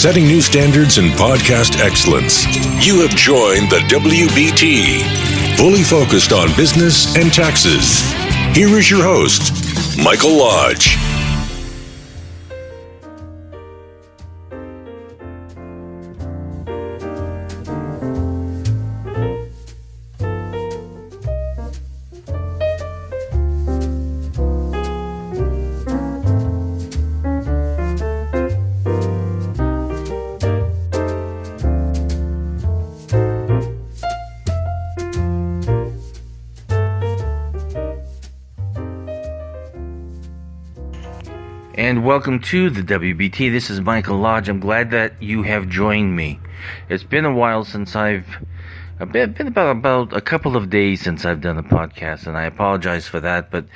setting new standards in podcast excellence. You have joined the WBT, fully focused on business and taxes. Here is your host, Michael Lodge. And welcome to the WBT. This is Michael Lodge. I'm glad that you have joined me. It's been a while since I've been about a couple of days since I've done a podcast, and I apologize for that, but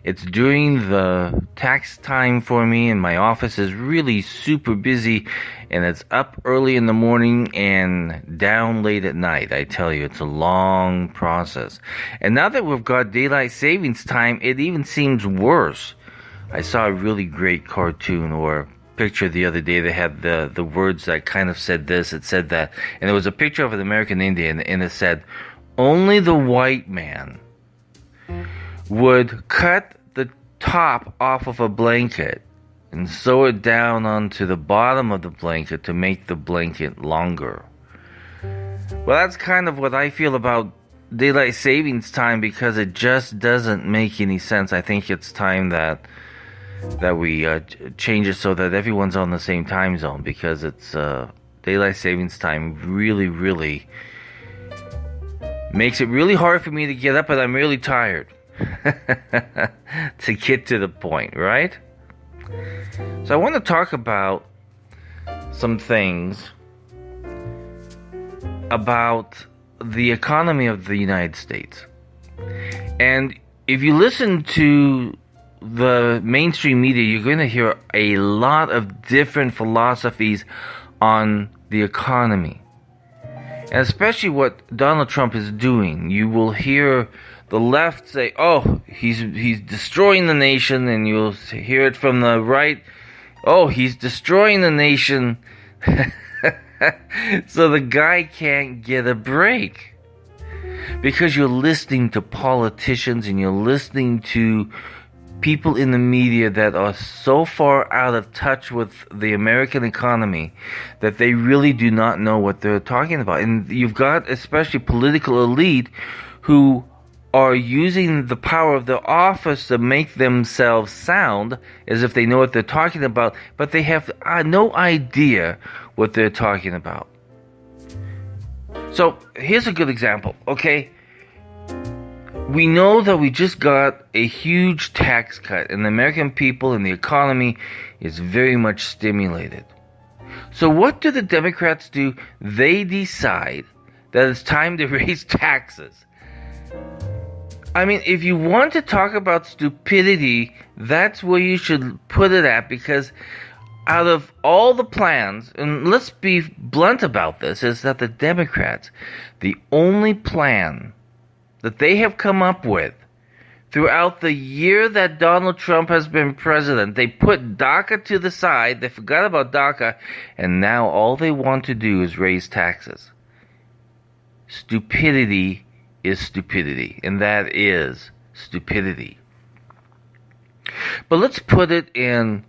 it's during the tax time for me, and my office is really super busy, and it's up early in the morning and down late at night. I tell you, it's a long process. And now that we've got daylight savings time, it even seems worse. I saw a really great cartoon or picture the other day that had the words that kind of said this, it said that, and it was a picture of an American Indian, and it said, only the white man would cut the top off of a blanket and sew it down onto the bottom of the blanket to make the blanket longer. Well, that's kind of what I feel about daylight savings time, because it just doesn't make any sense. I think it's time that we change it so that everyone's on the same time zone, because it's daylight savings time really makes it really hard for me to get up, and I'm really tired to get to the point, right? So I want to talk about some things about the economy of the United States. And if you listen to the mainstream media, you're going to hear a lot of different philosophies on the economy, and especially what Donald Trump is doing. You will hear the left say, "Oh, he's destroying the nation," and you'll hear it from the right, "Oh, he's destroying the nation." So the guy can't get a break, because you're listening to politicians and you're listening to people in the media that are so far out of touch with the American economy that they really do not know what they're talking about. And you've got especially political elite who are using the power of their office to make themselves sound as if they know what they're talking about, but they have no idea what they're talking about. So here's a good example, okay? We know that we just got a huge tax cut, and the American people and the economy is very much stimulated. So what do the Democrats do? They decide that it's time to raise taxes. I mean, if you want to talk about stupidity, that's where you should put it at, because out of all the plans, and let's be blunt about this, is that the Democrats, the only plan that they have come up with throughout the year that Donald Trump has been president, they put DACA to the side, they forgot about DACA, and now all they want to do is raise taxes. Stupidity is stupidity, and that is stupidity. But let's put it in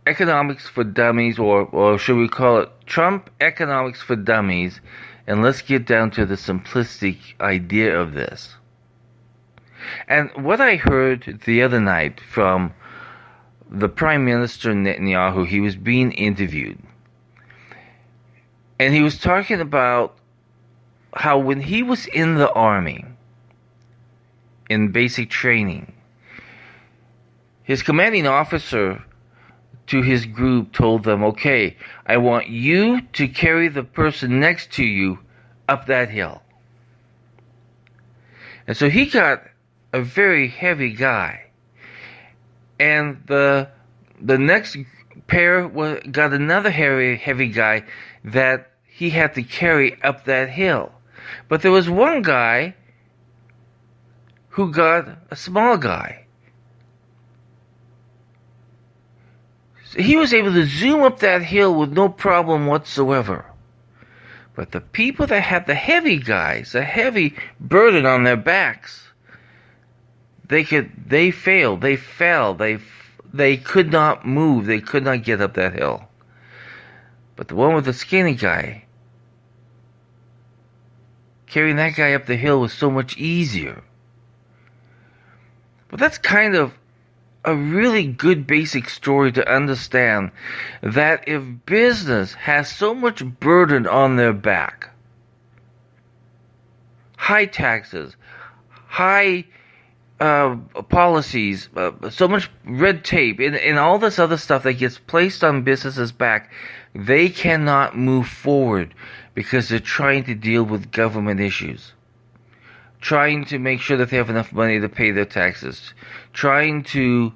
economics for dummies, or should we call it Trump economics for dummies, and let's get down to the simplistic idea of this. And what I heard the other night from the Prime Minister Netanyahu, he was being interviewed, and he was talking about how when he was in the army, in basic training, his commanding officer to his group told them, okay, I want you to carry the person next to you up that hill. And so he got a very heavy guy. And the next pair got another heavy guy that he had to carry up that hill. But there was one guy who got a small guy. So he was able to zoom up that hill with no problem whatsoever. But the people that had the heavy guys, the heavy burden on their backs, they failed, they fell, they could not move, they could not get up that hill. But the one with the skinny guy, carrying that guy up the hill was so much easier. But that's kind of a really good basic story to understand that if business has so much burden on their back, high taxes, high policies, so much red tape, and all this other stuff that gets placed on businesses' back, they cannot move forward because they're trying to deal with government issues. Trying to make sure that they have enough money to pay their taxes, trying to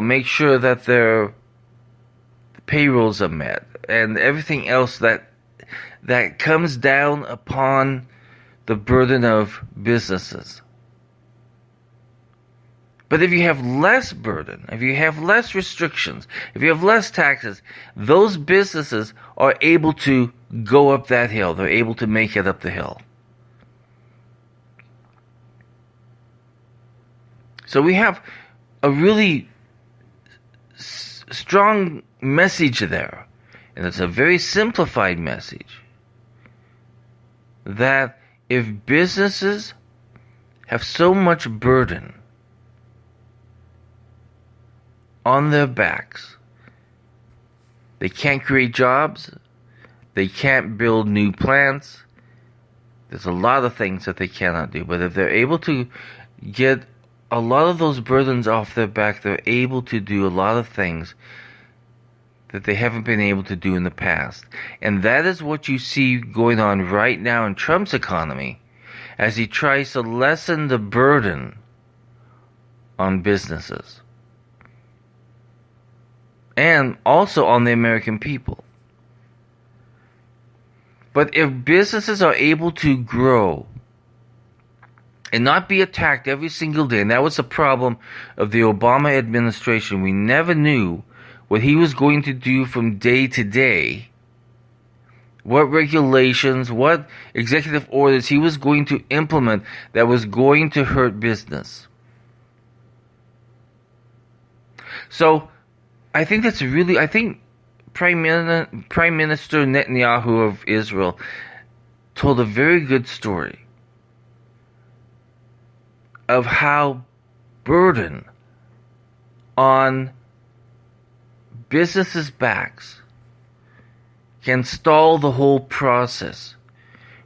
make sure that their payrolls are met, and everything else that comes down upon the burden of businesses. But if you have less burden, if you have less restrictions, if you have less taxes, those businesses are able to go up that hill. They're able to make it up the hill. So we have a really strong message there, and it's a very simplified message, that if businesses have so much burden on their backs, they can't create jobs, they can't build new plants, there's a lot of things that they cannot do. But if they're able to get a lot of those burdens off their back, they're able to do a lot of things that they haven't been able to do in the past. And that is what you see going on right now in Trump's economy, as he tries to lessen the burden on businesses. And also on the American people. But if businesses are able to grow and not be attacked every single day, and that was the problem of the Obama administration. We never knew what he was going to do from day to day, what regulations, what executive orders he was going to implement that was going to hurt business. So, I think Prime Minister Netanyahu of Israel told a very good story of how burden on businesses' backs can stall the whole process,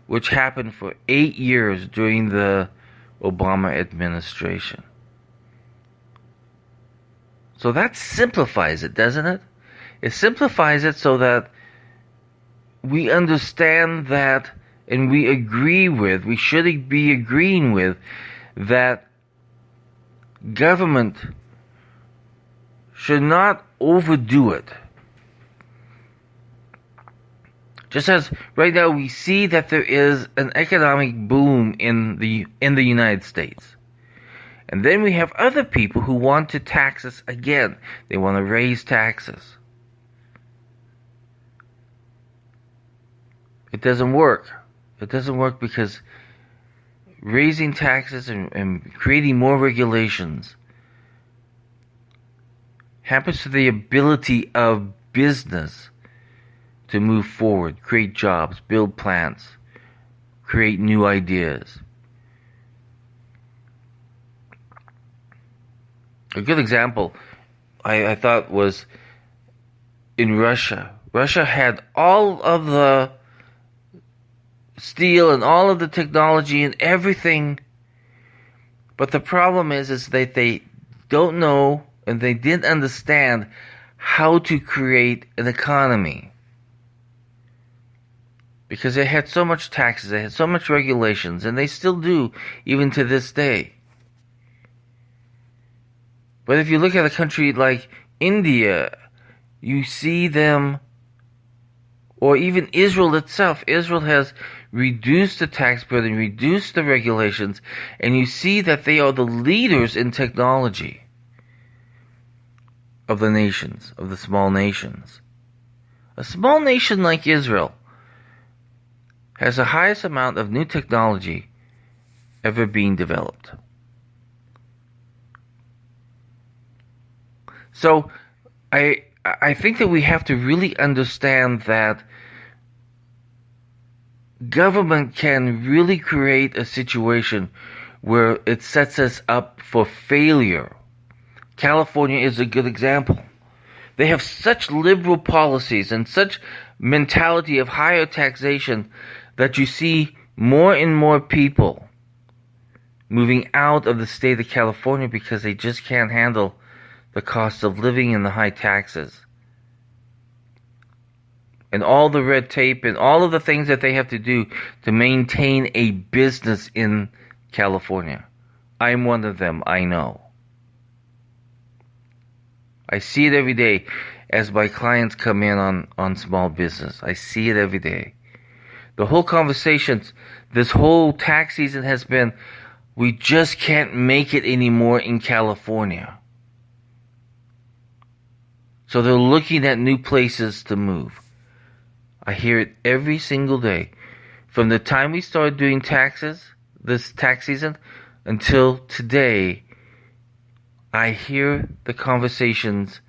which happened for 8 years during the Obama administration. So that simplifies it, doesn't it? It simplifies it so that we understand that, and we should be agreeing with, that government should not overdo it. Just as right now we see that there is an economic boom in the United States. And then we have other people who want to tax us again. They want to raise taxes. It doesn't work. It doesn't work because raising taxes and creating more regulations happens to the ability of business to move forward, create jobs, build plants, create new ideas. A good example I thought was in Russia. Russia had all of the steel and all of the technology and everything, but the problem is that they don't know and they didn't understand how to create an economy, because they had so much taxes, they had so much regulations, and they still do even to this day. But if you look at a country like India, you see them, or even Israel itself. Israel has reduced the tax burden, reduced the regulations, and you see that they are the leaders in technology. of the nations, of the small nations. A small nation like Israel has the highest amount of new technology ever being developed. So I think that we have to really understand that government can really create a situation where it sets us up for failure. California is a good example. They have such liberal policies and such mentality of higher taxation that you see more and more people moving out of the state of California because they just can't handle the cost of living and the high taxes. And all the red tape and all of the things that they have to do to maintain a business in California. I'm one of them, I know. I see it every day as my clients come in on small business. I see it every day. The whole conversation, this whole tax season has been, we just can't make it anymore in California. So they're looking at new places to move. I hear it every single day. From the time we started doing taxes, this tax season, until today, I hear the conversations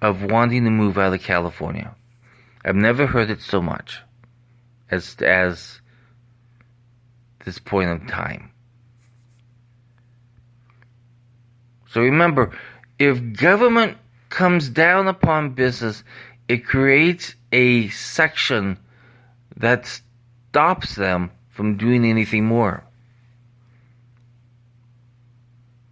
of wanting to move out of California. I've never heard it so much as this point of time. So remember, if government comes down upon business, it creates a section that stops them from doing anything more,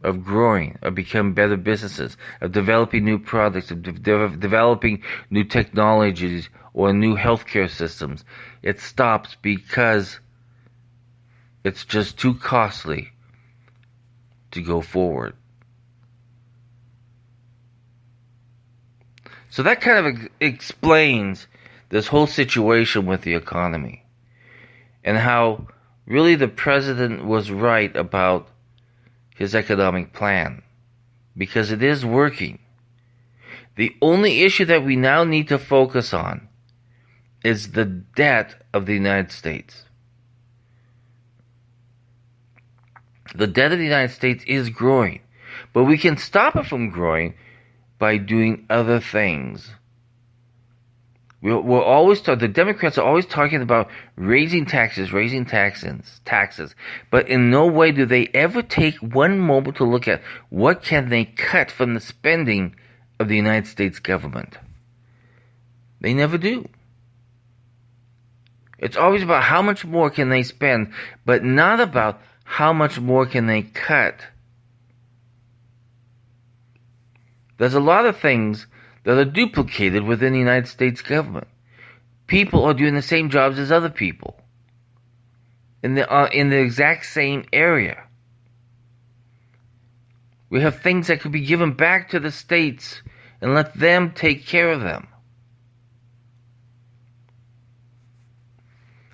of growing, of becoming better businesses, of developing new products, of developing new technologies or new healthcare systems. It stops because it's just too costly to go forward. So that kind of explains this whole situation with the economy and how really the president was right about his economic plan, because it is working. The only issue that we now need to focus on is the debt of the United States. The debt of the United States is growing, but we can stop it from growing by doing other things. We're always the Democrats are always talking about raising taxes, but in no way do they ever take one moment to look at what can they cut from the spending of the United States government. They never do. It's always about how much more can they spend, but not about how much more can they cut. There's a lot of things that are duplicated within the United States government. People are doing the same jobs as other people in the exact same area. We have things that could be given back to the states and let them take care of them.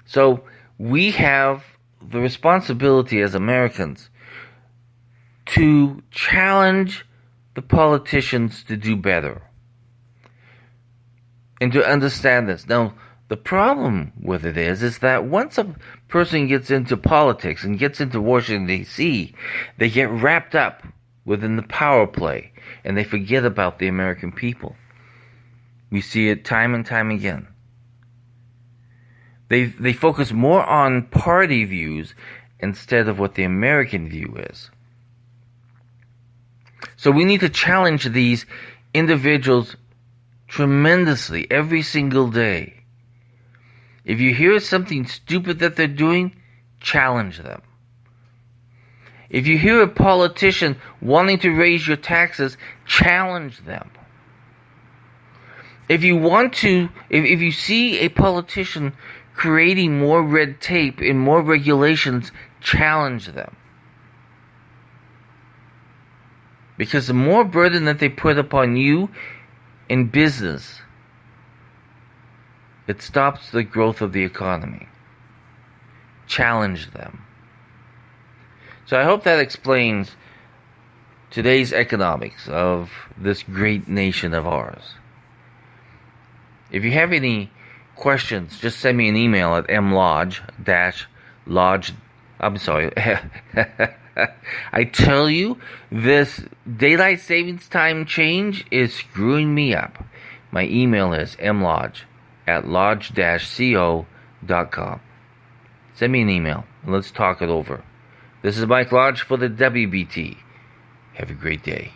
So we have the responsibility as Americans to challenge the politicians to do better and to understand this. Now, the problem with it is that once a person gets into politics and gets into Washington, D.C., they get wrapped up within the power play and they forget about the American people. We see it time and time again. They focus more on party views instead of what the American view is. So we need to challenge these individuals tremendously every single day. If you hear something stupid that they're doing, challenge them. If you hear a politician wanting to raise your taxes, challenge them. If you see a politician creating more red tape and more regulations, challenge them. Because the more burden that they put upon you in business, it stops the growth of the economy. Challenge them. So I hope that explains today's economics of this great nation of ours. If you have any questions, just send me an email at mlodge-lodge. I'm sorry. I tell you, this daylight savings time change is screwing me up. My email is mlodge@lodge-co.com. Send me an email and let's talk it over. This is Mike Lodge for the WBT. Have a great day.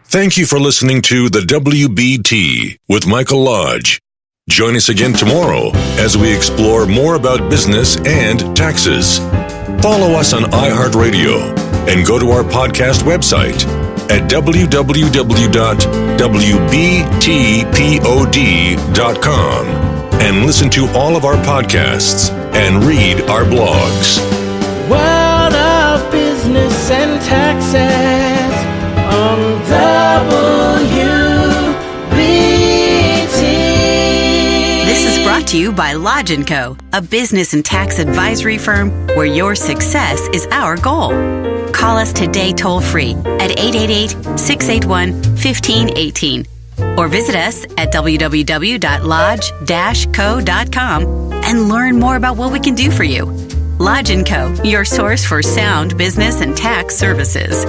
Thank you for listening to the WBT with Michael Lodge. Join us again tomorrow as we explore more about business and taxes. Follow us on iHeartRadio and go to our podcast website at www.wbtpod.com and listen to all of our podcasts and read our blogs. World of Business and Taxes on WBT. This is brought to you by Lodge & Co., a business and tax advisory firm where your success is our goal. Call us today toll-free at 888-681-1518 or visit us at www.lodge-co.com and learn more about what we can do for you. Lodge & Co., your source for sound business and tax services.